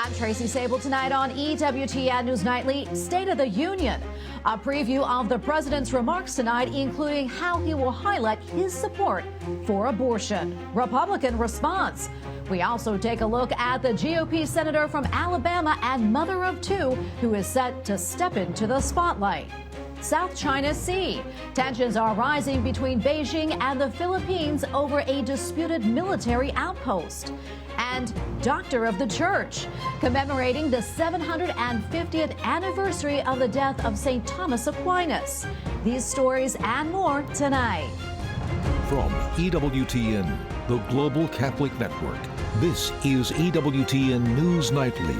I'm Tracy Sabol. Tonight on EWTN News Nightly, State of the Union. A preview of the president's remarks tonight, including how he will highlight his support for abortion. Republican response. We also take a look at the GOP senator from Alabama and mother of two who is set to step into the spotlight. South China Sea. Tensions are rising between Beijing and the Philippines over a disputed military outpost. And Doctor of the Church, commemorating the 750th anniversary of the death of St. Thomas Aquinas. These stories and more tonight. From EWTN, the Global Catholic Network, this is EWTN News Nightly.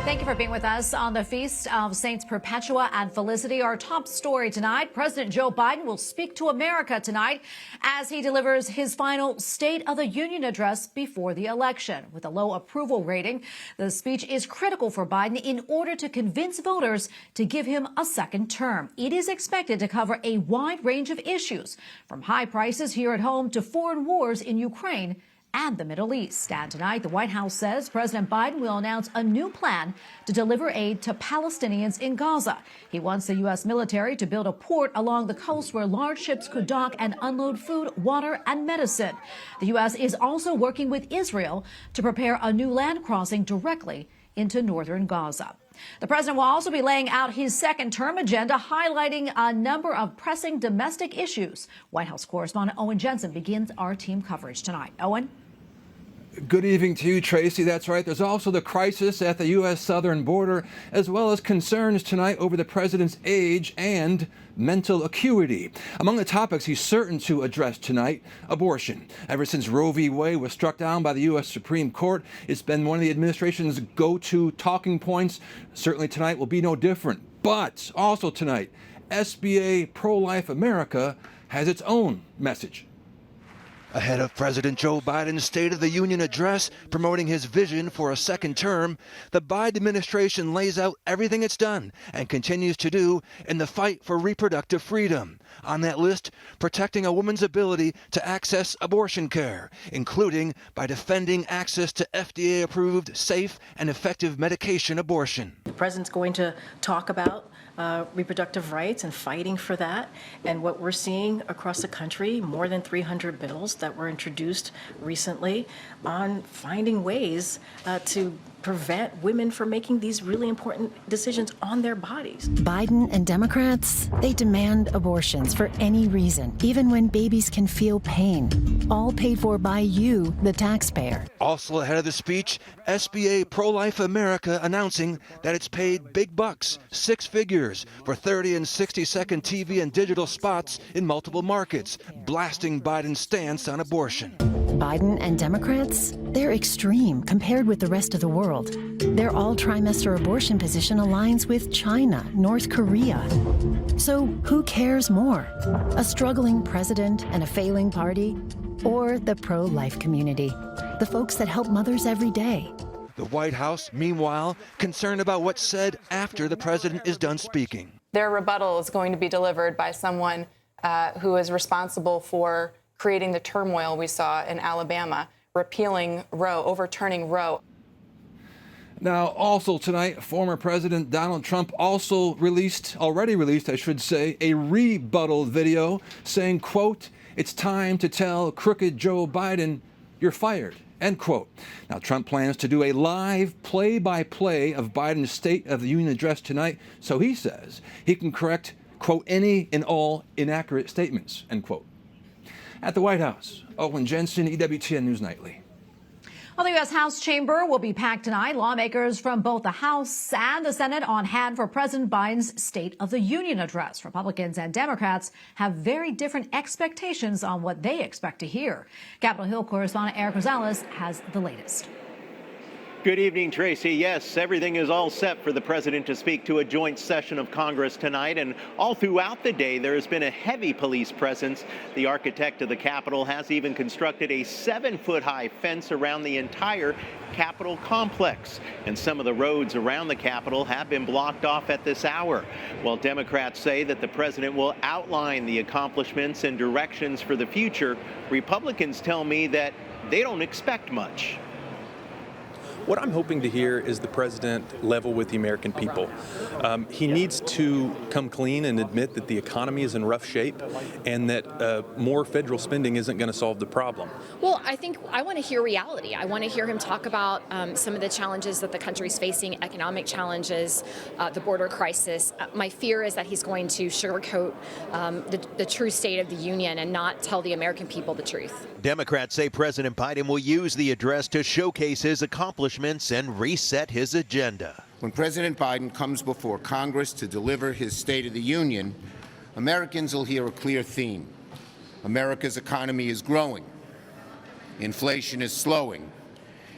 Thank you for being with us on the Feast of Saints Perpetua and Felicity. Our top story tonight, President Joe Biden will speak to America tonight as he delivers his final State of the Union address before the election. With a low approval rating, the speech is critical for Biden in order to convince voters to give him a second term. It is expected to cover a wide range of issues, from high prices here at home to foreign wars in Ukraine and the Middle East. And tonight, the White House says President Biden will announce a new plan to deliver aid to Palestinians in Gaza. He wants the U.S. military to build a port along the coast where large ships could dock and unload food, water, and medicine. The U.S. is also working with Israel to prepare a new land crossing directly into northern Gaza. The president will also be laying out his second-term agenda, highlighting a number of pressing domestic issues. White House correspondent Owen Jensen begins our team coverage tonight. Owen? Good evening to you, Tracy. That's right. There's also the crisis at the U.S. southern border, as well as concerns tonight over the president's age and mental acuity. Among the topics he's certain to address tonight, abortion. Ever since Roe v. Wade was struck down by the U.S. Supreme Court, it's been one of the administration's go-to talking points. Certainly tonight will be no different. But also tonight, SBA Pro-Life America has its own message. Ahead of President Joe Biden's State of the Union address promoting his vision for a second term, the Biden administration lays out everything it's done and continues to do in the fight for reproductive freedom. On that list, protecting a woman's ability to access abortion care, including by defending access to FDA-approved, safe, and effective medication abortion. The president's going to talk about reproductive rights and fighting for that. And what we're seeing across the country, more than 300 bills that were introduced recently on finding ways to prevent women from making these really important decisions on their bodies. Biden and Democrats, they demand abortions for any reason, even when babies can feel pain, all paid for by you, the taxpayer. Also ahead of the speech, SBA Pro-Life America announcing that it's paid big bucks, 6 figures, for 30 and 60-second TV and digital spots in multiple markets, blasting Biden's stance on abortion. Biden and Democrats, they're extreme compared with the rest of the world. Their all-trimester abortion position aligns with China, North Korea. So who cares more? A struggling president and a failing party? Or the pro-life community? The folks that help mothers every day? The White House, meanwhile, concerned about what's said after the president is done speaking. Their rebuttal is going to be delivered by someone who is responsible for creating the turmoil we saw in Alabama, repealing Roe, overturning Roe. Now, also tonight, former President Donald Trump already released, a rebuttal video saying, quote, "It's time to tell crooked Joe Biden you're fired," end quote. Now, Trump plans to do a live play-by-play of Biden's State of the Union address tonight, so he says he can correct, quote, "any and all inaccurate statements," end quote. At the White House, Owen Jensen, EWTN News Nightly. Well, the U.S. House chamber will be packed tonight. Lawmakers from both the House and the Senate on hand for President Biden's State of the Union address. Republicans and Democrats have very different expectations on what they expect to hear. Capitol Hill correspondent Eric Rosales has the latest. Good evening, Tracy. Yes, everything is all set for the president to speak to a joint session of Congress tonight. And all throughout the day, there has been a heavy police presence. The architect of the Capitol has even constructed a 7-foot-high fence around the entire Capitol complex. And some of the roads around the Capitol have been blocked off at this hour. While Democrats say that the president will outline the accomplishments and directions for the future, Republicans tell me that they don't expect much. What I'm hoping to hear is the president level with the American people. He needs to come clean and admit that the economy is in rough shape and that more federal spending isn't going to solve the problem. Well, I think I want to hear reality. I want to hear him talk about some of the challenges that the country's facing, economic challenges, the border crisis. My fear is that he's going to sugarcoat the true state of the union and not tell the American people the truth. Democrats say President Biden will use the address to showcase his accomplishments and reset his agenda. When President Biden comes before Congress to deliver his State of the Union, Americans will hear a clear theme. America's economy is growing, inflation is slowing,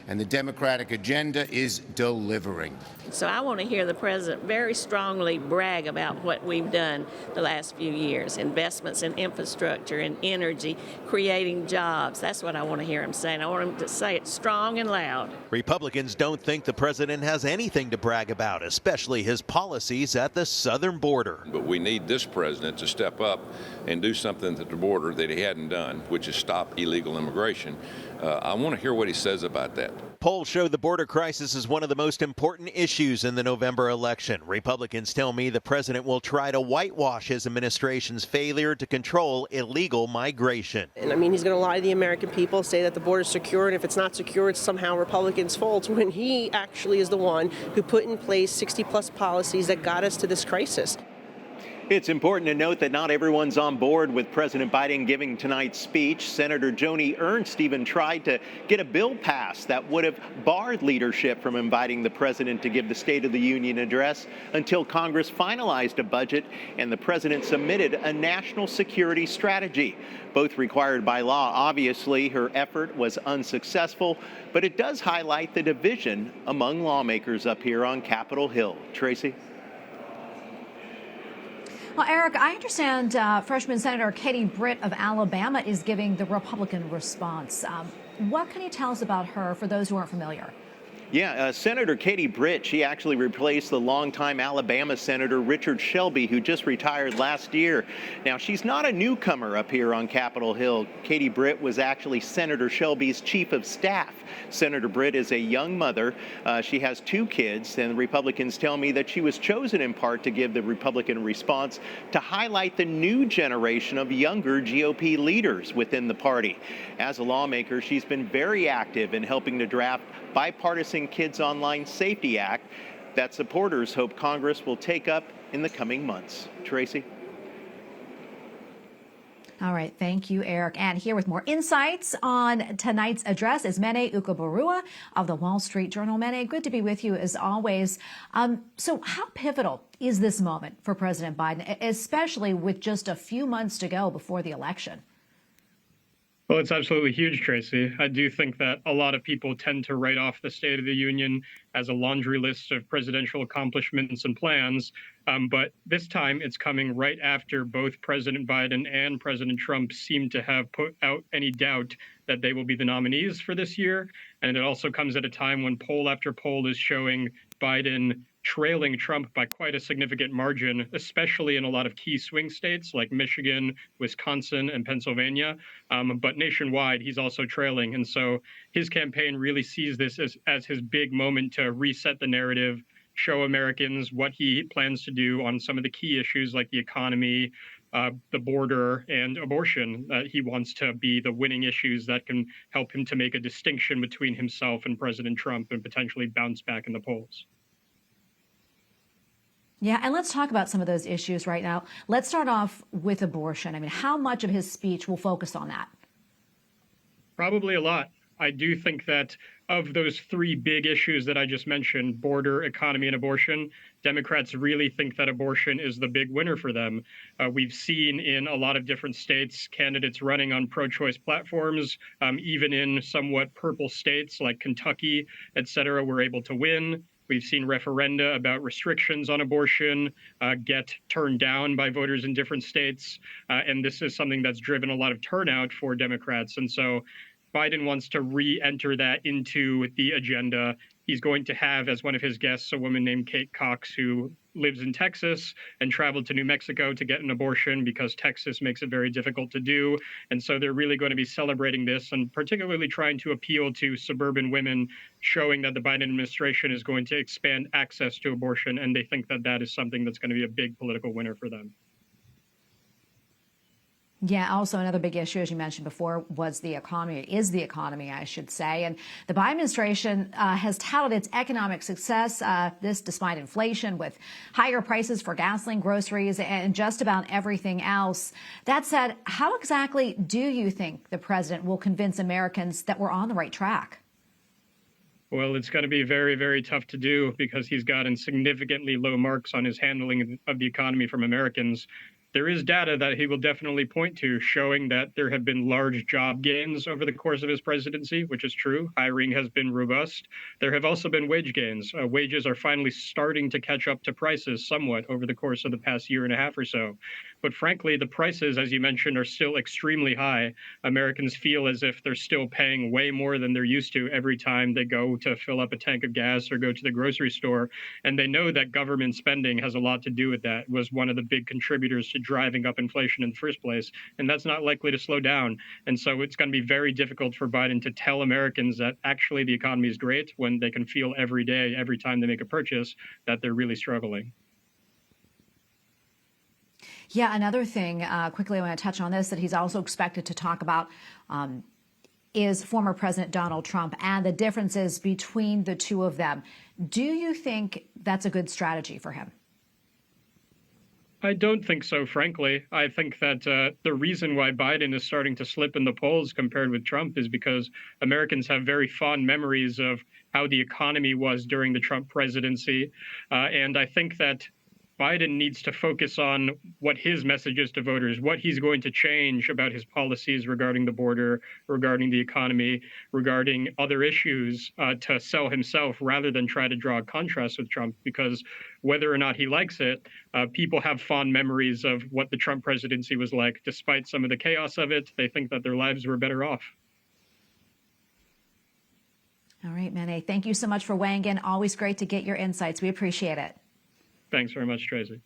and the Democratic agenda is delivering. So I want to hear the president very strongly brag about what we've done the last few years, investments in infrastructure and energy, creating jobs. That's what I want to hear him say, and I want him to say it strong and loud. Republicans don't think the president has anything to brag about, especially his policies at the southern border. But we need this president to step up and do something at the border that he hadn't done, which is stop illegal immigration. I want to hear what he says about that. Polls show the border crisis is one of the most important issues in the November election. Republicans tell me the president will try to whitewash his administration's failure to control illegal migration. And I mean, he's going to lie to the American people, say that the border is secure, and if it's not secure, it's somehow Republicans' fault, when he actually is the one who put in place 60-plus policies that got us to this crisis. It's important to note that not everyone's on board with President Biden giving tonight's speech. Senator Joni Ernst even tried to get a bill passed that would have barred leadership from inviting the president to give the State of the Union address until Congress finalized a budget and the president submitted a national security strategy. Both required by law. Obviously, her effort was unsuccessful, but it does highlight the division among lawmakers up here on Capitol Hill. Tracy? Well, Eric, I understand freshman Senator Katie Britt of Alabama is giving the Republican response. What can you tell us about her for those who aren't familiar? Yeah, Senator Katie Britt, she actually replaced the longtime Alabama Senator Richard Shelby, who just retired last year. Now, she's not a newcomer up here on Capitol Hill. Katie Britt was actually Senator Shelby's chief of staff. Senator Britt is a young mother. She has 2 kids, and the Republicans tell me that she was chosen in part to give the Republican response to highlight the new generation of younger GOP leaders within the party. As a lawmaker, she's been very active in helping to draft bipartisan Kids Online Safety Act that supporters hope Congress will take up in the coming months. Tracy? All right. Thank you, Eric. And here with more insights on tonight's address is Mene Ukubarua of the Wall Street Journal. Mene, good to be with you as always. So how pivotal is this moment for President Biden, especially with just a few months to go before the election? Well, it's absolutely huge, Tracy. I do think that a lot of people tend to write off the State of the Union as a laundry list of presidential accomplishments and plans. But this time it's coming right after both President Biden and President Trump seem to have put out any doubt that they will be the nominees for this year. And it also comes at a time when poll after poll is showing Biden trailing Trump by quite a significant margin, especially in a lot of key swing states like Michigan, Wisconsin, and Pennsylvania. But nationwide, he's also trailing. And so his campaign really sees this as his big moment to reset the narrative, show Americans what he plans to do on some of the key issues like the economy, the border, and abortion. He wants to be the winning issues that can help him to make a distinction between himself and President Trump and potentially bounce back in the polls. Yeah, and let's talk about some of those issues right now. Let's start off with abortion. I mean, how much of his speech will focus on that? Probably a lot. I do think that of those 3 big issues that I just mentioned, border, economy, and abortion, Democrats really think that abortion is the big winner for them. We've seen in a lot of different states candidates running on pro-choice platforms, even in somewhat purple states like Kentucky, et cetera, were able to win. We've seen referenda about restrictions on abortion get turned down by voters in different states. And this is something that's driven a lot of turnout for Democrats. And so Biden wants to re-enter that into the agenda. He's going to have as one of his guests a woman named Kate Cox, who lives in Texas and traveled to New Mexico to get an abortion because Texas makes it very difficult to do. And so they're really going to be celebrating this and particularly trying to appeal to suburban women, showing that the Biden administration is going to expand access to abortion. And they think that that is something that's going to be a big political winner for them. Yeah, also another big issue, as you mentioned before, was the economy, is the economy, I should say. And the Biden administration has touted its economic success, this despite inflation, with higher prices for gasoline, groceries, and just about everything else. That said, how exactly do you think the president will convince Americans that we're on the right track? Well, it's going to be very, very tough to do because he's gotten significantly low marks on his handling of the economy from Americans. There is data that he will definitely point to showing that there have been large job gains over the course of his presidency, which is true. Hiring has been robust. There have also been wage gains. Wages are finally starting to catch up to prices somewhat over the course of the past year and a half or so. But frankly, the prices, as you mentioned, are still extremely high. Americans feel as if they're still paying way more than they're used to every time they go to fill up a tank of gas or go to the grocery store. And they know that government spending has a lot to do with that. It was one of the big contributors to driving up inflation in the first place. And that's not likely to slow down. And so it's going to be very difficult for Biden to tell Americans that actually the economy is great when they can feel every day, every time they make a purchase, that they're really struggling. Yeah, another thing, quickly I want to touch on this, that he's also expected to talk about is former President Donald Trump and the differences between the two of them. Do you think that's a good strategy for him? I don't think so, frankly. I think that the reason why Biden is starting to slip in the polls compared with Trump is because Americans have very fond memories of how the economy was during the Trump presidency. And I think that Biden needs to focus on what his message is to voters, what he's going to change about his policies regarding the border, regarding the economy, regarding other issues to sell himself rather than try to draw a contrast with Trump, because whether or not he likes it, people have fond memories of what the Trump presidency was like. Despite some of the chaos of it, they think that their lives were better off. All right, Mene, thank you so much for weighing in. Always great to get your insights. We appreciate it. Thanks very much, Tracy.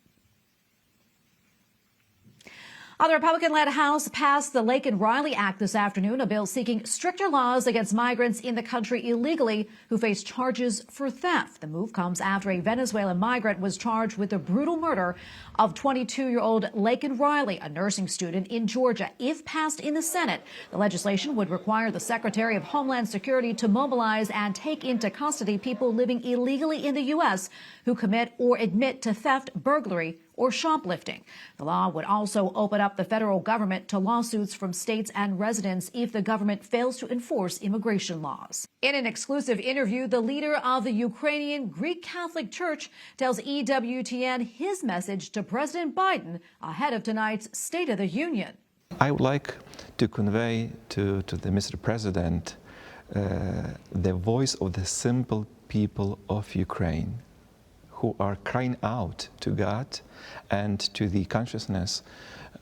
The Republican-led House passed the Laken-Riley Act this afternoon, a bill seeking stricter laws against migrants in the country illegally who face charges for theft. The move comes after a Venezuelan migrant was charged with the brutal murder of 22-year-old Laken-Riley, a nursing student in Georgia. If passed in the Senate, the legislation would require the Secretary of Homeland Security to mobilize and take into custody people living illegally in the U.S. who commit or admit to theft, burglary, or shoplifting. The law would also open up the federal government to lawsuits from states and residents if the government fails to enforce immigration laws. In an exclusive interview, the leader of the Ukrainian Greek Catholic Church tells EWTN his message to President Biden ahead of tonight's State of the Union. I would like to convey to the Mr. President the voice of the simple people of Ukraine, who are crying out to God and to the consciousness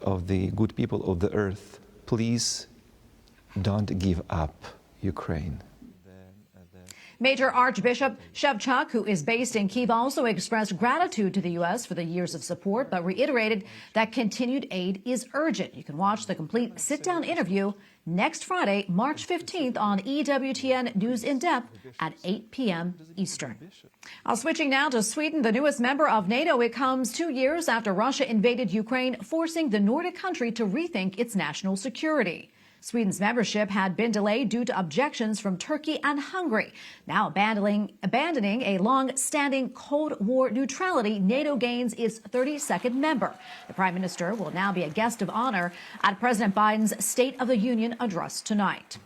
of the good people of the earth. Please don't give up Ukraine. Major Archbishop Shevchuk, who is based in Kyiv, also expressed gratitude to the U.S. for the years of support, but reiterated that continued aid is urgent. You can watch the complete sit-down interview next Friday, March 15th on EWTN News in Depth at 8 p.m. Eastern. Switching now to Sweden, the newest member of NATO. It comes 2 years after Russia invaded Ukraine, forcing the Nordic country to rethink its national security. Sweden's membership had been delayed due to objections from Turkey and Hungary. Now abandoning a long-standing Cold War neutrality, NATO gains its 32nd member. The Prime Minister will now be a guest of honor at President Biden's State of the Union address tonight.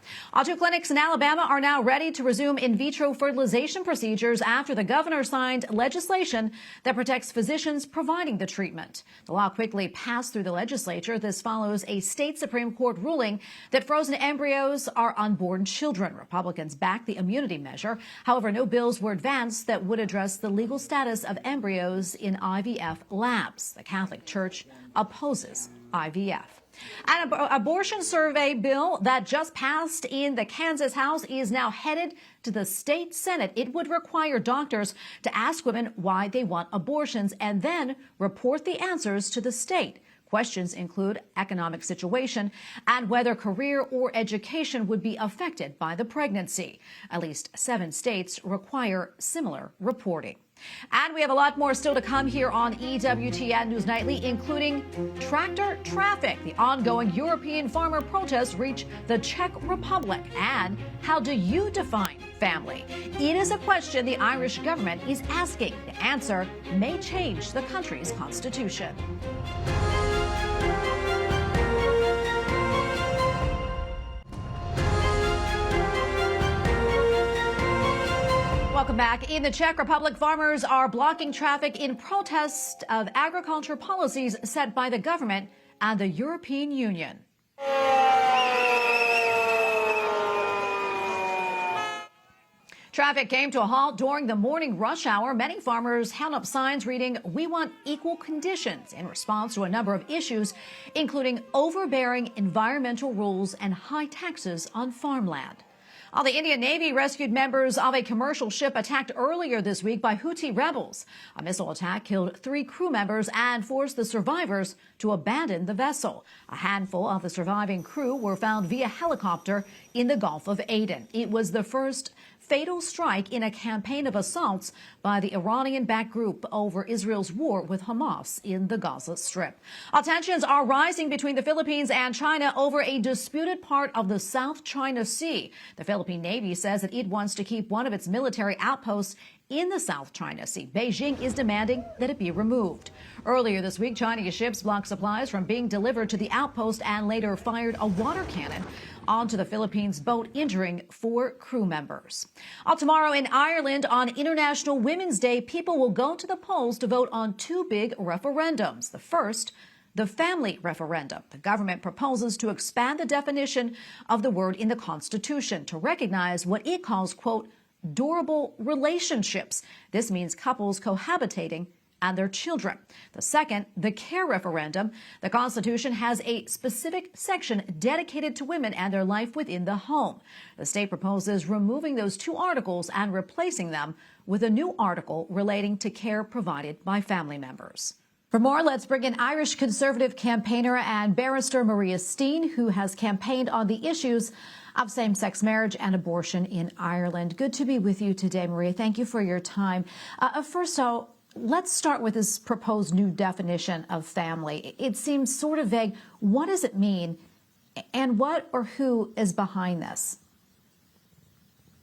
2 clinics in Alabama are now ready to resume in vitro fertilization procedures after the governor signed legislation that protects physicians providing the treatment. The law quickly passed through the legislature. This follows a state Supreme Court ruling that frozen embryos are unborn children. Republicans backed the immunity measure. However, no bills were advanced that would address the legal status of embryos in IVF labs. The Catholic Church opposes IVF. An abortion survey bill that just passed in the Kansas House is now headed to the state Senate. It would require doctors to ask women why they want abortions and then report the answers to the state. Questions include economic situation and whether career or education would be affected by the pregnancy. At least 7 states require similar reporting. And we have a lot more still to come here on EWTN News Nightly, including tractor traffic, the ongoing European farmer protests reach the Czech Republic, and how do you define family? It is a question the Irish government is asking. The answer may change the country's constitution. Welcome back. In the Czech Republic, farmers are blocking traffic in protest of agriculture policies set by the government and the European Union. Traffic came to a halt during the morning rush hour. Many farmers held up signs reading, "We want equal conditions," in response to a number of issues, including overbearing environmental rules and high taxes on farmland. The Indian Navy rescued members of a commercial ship attacked earlier this week by Houthi rebels. A missile attack killed 3 crew members and forced the survivors to abandon the vessel. A handful of the surviving crew were found via helicopter in the Gulf of Aden. It was the first fatal strike in a campaign of assaults by the Iranian-backed group over Israel's war with Hamas in the Gaza Strip. Tensions are rising between the Philippines and China over a disputed part of the South China Sea. The Philippine Navy says that it wants to keep one of its military outposts in the South China Sea. Beijing is demanding that it be removed. Earlier this week, Chinese ships blocked supplies from being delivered to the outpost and later fired a water cannon onto the Philippines boat, injuring 4 crew members. Tomorrow in Ireland, on International Women's Day, people will go to the polls to vote on 2 big referendums. The first, the family referendum. The government proposes to expand the definition of the word in the Constitution to recognize what it calls, quote, durable relationships. This means couples cohabitating and their children. The second, the care referendum. The Constitution has a specific section dedicated to women and their life within the home. The state proposes removing those 2 articles and replacing them with a new article relating to care provided by family members. For more, let's bring in Irish Conservative campaigner and barrister Maria Steen, who has campaigned on the issues of same-sex marriage and abortion in Ireland. Good to be with you today, Maria. Thank you for your time. First, let's start with this proposed new definition of family. It seems sort of vague. What does it mean, and what or who is behind this?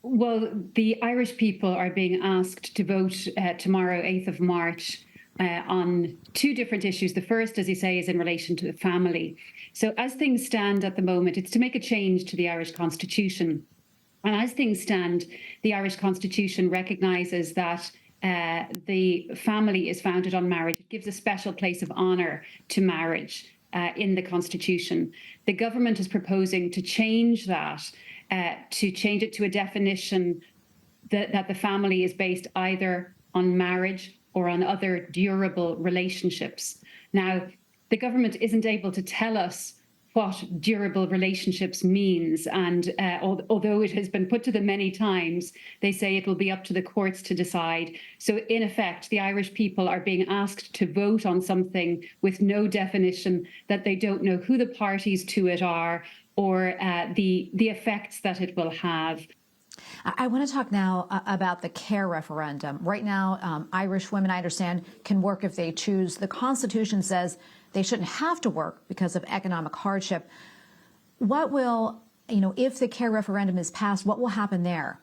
Well, the Irish people are being asked to vote tomorrow, 8th of March, on 2 different issues. The first, as you say, is in relation to the family. So as things stand at the moment, it's to make a change to the Irish Constitution. And as things stand, the Irish Constitution recognises that the family is founded on marriage. It gives a special place of honour to marriage in the Constitution. The government is proposing to change that, to change it to a definition that the family is based either on marriage or on other durable relationships. Now, the government isn't able to tell us what durable relationships means. And although it has been put to them many times, they say it will be up to the courts to decide. So in effect, the Irish people are being asked to vote on something with no definition, that they don't know who the parties to it are or the effects that it will have. I want to talk now about the care referendum. Right now, Irish women, I understand, can work if they choose. The Constitution says they shouldn't have to work because of economic hardship. What will, if the care referendum is passed, what will happen there?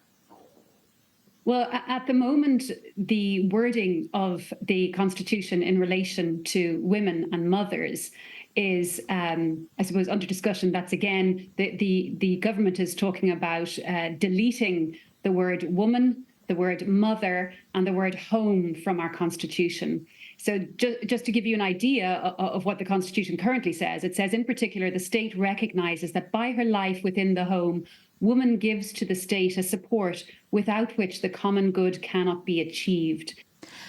Well, at the moment, the wording of the Constitution in relation to women and mothers is, I suppose, under discussion. That's again, the government is talking about deleting the word woman, the word mother, and the word home from our Constitution. So just to give you an idea of what the Constitution currently says, it says in particular, the state recognises that by her life within the home, woman gives to the state a support without which the common good cannot be achieved.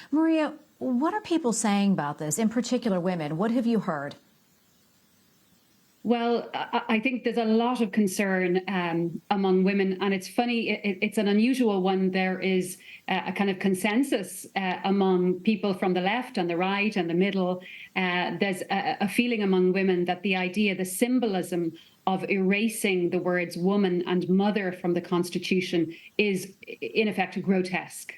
Maria, what are people saying about this, in particular women? What have you heard? Well, I think there's a lot of concern among women, and it's funny, it's an unusual one. There is a kind of consensus among people from the left and the right and the middle. There's a feeling among women that the idea, the symbolism of erasing the words woman and mother from the Constitution is in effect grotesque.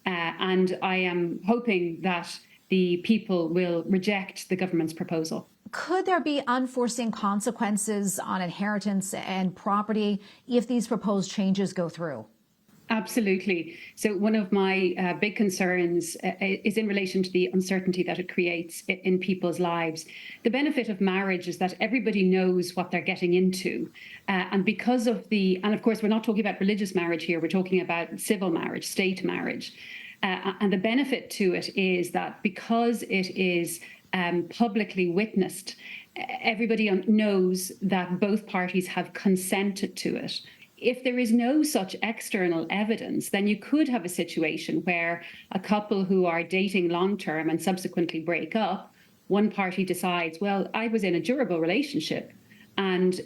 And I am hoping that the people will reject the government's proposal. Could there be unforeseen consequences on inheritance and property if these proposed changes go through? Absolutely. So one of my big concerns is in relation to the uncertainty that it creates in people's lives. The benefit of marriage is that everybody knows what they're getting into. And because of and of course, we're not talking about religious marriage here, we're talking about civil marriage, state marriage. And the benefit to it is that because it is publicly witnessed, everybody knows that both parties have consented to it. If there is no such external evidence, then you could have a situation where a couple who are dating long-term and subsequently break up, one party decides, well, I was in a durable relationship, and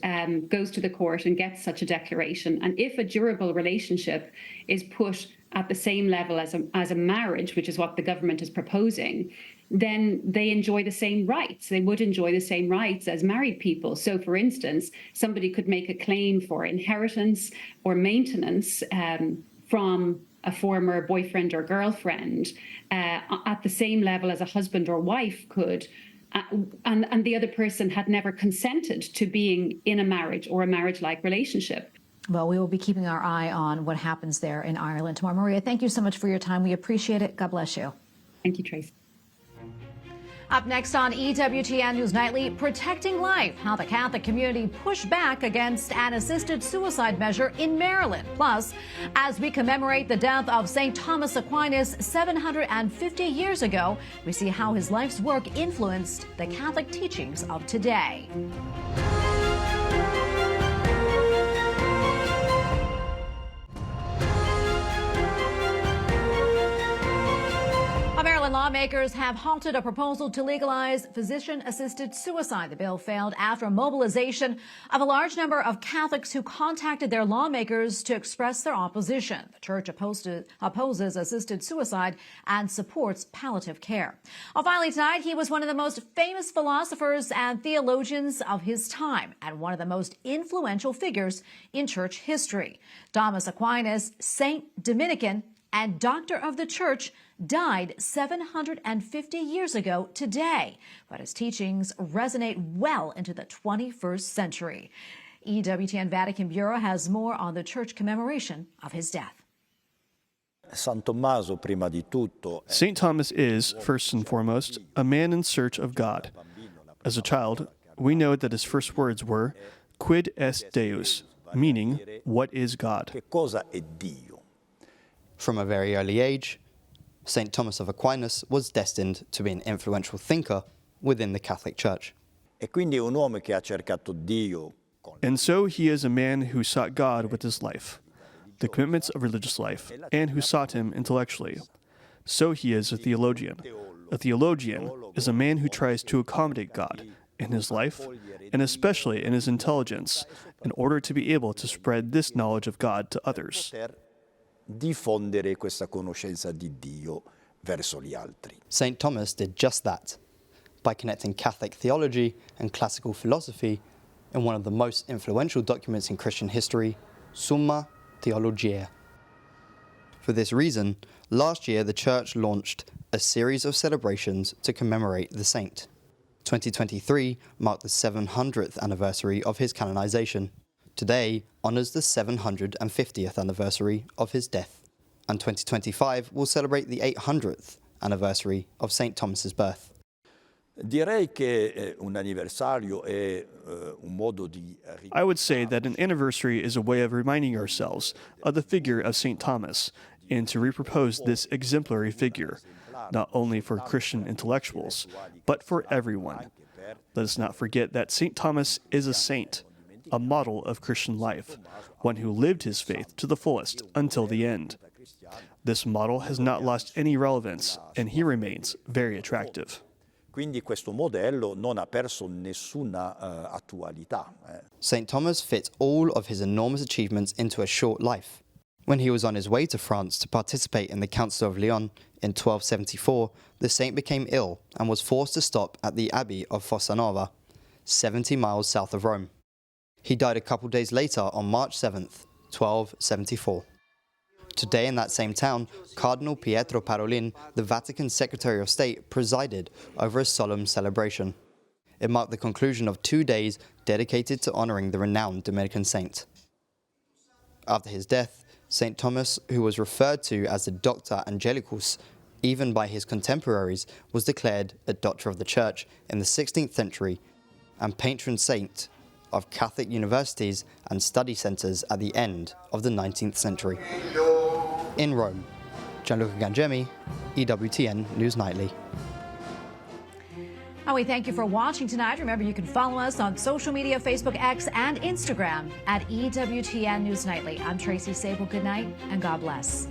goes to the court and gets such a declaration. And if a durable relationship is put at the same level as a marriage, which is what the government is proposing, then they enjoy the same rights. They would enjoy the same rights as married people. So, for instance, somebody could make a claim for inheritance or maintenance from a former boyfriend or girlfriend at the same level as a husband or wife could, and the other person had never consented to being in a marriage or a marriage-like relationship. Well, we will be keeping our eye on what happens there in Ireland tomorrow. Maria, thank you so much for your time. We appreciate it. God bless you. Thank you, Tracy. Up next on EWTN News Nightly, protecting life, how the Catholic community pushed back against an assisted suicide measure in Maryland. Plus, as we commemorate the death of St. Thomas Aquinas 750 years ago, we see how his life's work influenced the Catholic teachings of today. Maryland lawmakers have halted a proposal to legalize physician-assisted suicide. The bill failed after mobilization of a large number of Catholics who contacted their lawmakers to express their opposition. The church opposes assisted suicide and supports palliative care. Well, finally tonight, he was one of the most famous philosophers and theologians of his time and one of the most influential figures in church history. Thomas Aquinas, Saint Dominican and Doctor of the Church, died 750 years ago today, but his teachings resonate well into the 21st century. EWTN Vatican Bureau has more on the church commemoration of his death. St. Thomas is, first and foremost, a man in search of God. As a child, we know that his first words were, "Quid est Deus?" meaning, "What is God?" From a very early age, St. Thomas of Aquinas was destined to be an influential thinker within the Catholic Church. And so he is a man who sought God with his life, the commitments of religious life, and who sought him intellectually. So he is a theologian. A theologian is a man who tries to accommodate God in his life, and especially in his intelligence, in order to be able to spread this knowledge of God to others. Diffondere questa conoscenza di Dio verso gli altri. St. Thomas did just that by connecting Catholic theology and classical philosophy in one of the most influential documents in Christian history, Summa Theologiae. For this reason, last year the Church launched a series of celebrations to commemorate the saint. 2023 marked the 700th anniversary of his canonization. Today honours the 750th anniversary of his death, and 2025 will celebrate the 800th anniversary of St. Thomas's birth. I would say that an anniversary is a way of reminding ourselves of the figure of St. Thomas and to repropose this exemplary figure, not only for Christian intellectuals, but for everyone. Let us not forget that St. Thomas is a saint, a model of Christian life, one who lived his faith to the fullest until the end. This model has not lost any relevance, and he remains very attractive. quindi questo modello non ha perso nessuna attualità. St. Thomas fit all of his enormous achievements into a short life. When he was on his way to France to participate in the Council of Lyon in 1274, the saint became ill and was forced to stop at the Abbey of Fossanova, 70 miles south of Rome. He died a couple days later on March 7th, 1274. Today in that same town, Cardinal Pietro Parolin, the Vatican Secretary of State, presided over a solemn celebration. It marked the conclusion of 2 days dedicated to honoring the renowned Dominican saint. After his death, St. Thomas, who was referred to as the Doctor Angelicus, even by his contemporaries, was declared a Doctor of the Church in the 16th century and patron saint of Catholic universities and study centres at the end of the 19th century. In Rome, Gianluca Gangemi, EWTN News Nightly. And we thank you for watching tonight. Remember, you can follow us on social media, Facebook, X, and Instagram at EWTN News Nightly. I'm Tracy Sabol. Good night and God bless.